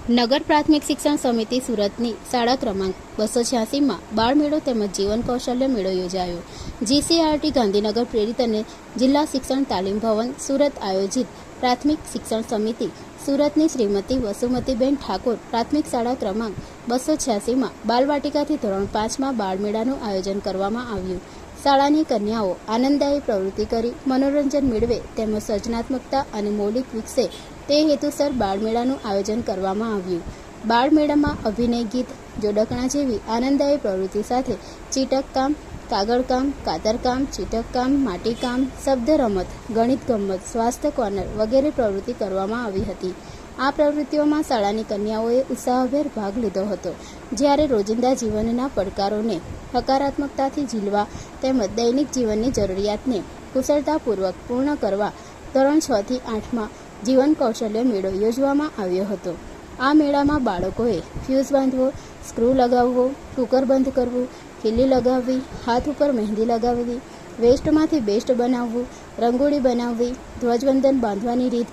નગર પ્રાથમિક શિક્ષણ સમિતિ સુરતની શાળા ક્રમાંક 286માં બાળમેળો તેમજ જીવન કૌશલ્ય મેળો યોજાયો. જીસીઆરટી ગાંધીનગર પ્રેરિત અને જિલ્લા શિક્ષણ તાલીમ ભવન સુરત આયોજિત પ્રાથમિક શિક્ષણ સમિતિ સુરતની શ્રીમતી વસુમતીબેન ઠાકોર પ્રાથમિક શાળા ક્રમાંક 286માં બાલવાટિકાથી ધોરણ 5માં બાળમેળાનું આયોજન કરવામાં આવ્યું. શાળાની કન્યાઓ આનંદદાયી પ્રવૃત્તિ કરી મનોરંજન મેળવે તેમજ સર્જનાત્મકતા અને મૌલિક વિકસે તે હેતુસર બાળમેળાનું આયોજન કરવામાં આવ્યું. બાળમેળામાં અભિનય, ગીત, જોડકણા જેવી આનંદદાયી પ્રવૃત્તિ સાથે ચીટકકામ, કાગળકામ, કાતરકામ, ચીટકકામ, માટીકામ, શબ્દ રમત, ગણિત ગમ્મત, સ્વાસ્થ્ય કોર્નર વગેરે પ્રવૃત્તિ કરવામાં આવી હતી. આ પ્રવૃત્તિઓમાં શાળાની કન્યાઓએ ઉત્સાહભેર ભાગ લીધો હતો. જ્યારે રોજિંદા જીવનના પડકારોને હકારાત્મકતાથી ઝીલવા તેમજ દૈનિક જીવનની જરૂરિયાતને કુશળતાપૂર્વક પૂર્ણ કરવા ધોરણ 6 થી 8માં જીવન કૌશલ્ય મેળો યોજવામાં આવ્યો હતો. આ મેળામાં બાળકોએ ફ્યુઝ બાંધવો, સ્ક્રૂ લગાવવો, કુકર બંધ કરવું, ખીલી લગાવવી, હાથ ઉપર મહેંદી લગાવવી, વેસ્ટમાંથી બેસ્ટ બનાવવું, રંગોળી બનાવવી, ધ્વજવંદન બાંધવાની રીત,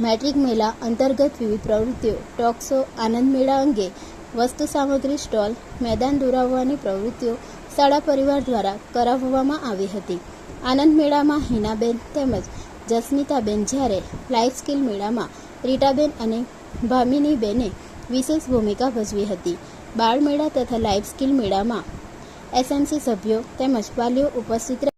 મેટ્રિક મેળા અંતર્ગત વિવિધ પ્રવૃત્તિઓ, ટોક શો, આનંદ મેળા અંગે વસ્તુ સામગ્રી સ્ટોલ, મેદાન દોરાવવાની પ્રવૃત્તિઓ શાળા પરિવાર દ્વારા કરાવવામાં આવી હતી. આનંદ મેળામાં હિનાબેન તેમજ જસ્મિતાબેન, જ્યારે લાઈફ સ્કિલ મેળામાં રીટાબેન અને ભામિનીબેને વિશેષ ભૂમિકા ભજવી હતી. બાળમેળા તથા લાઈફ સ્કિલ મેળામાં એસએમસી સભ્યો તેમજ વાલીઓ ઉપસ્થિત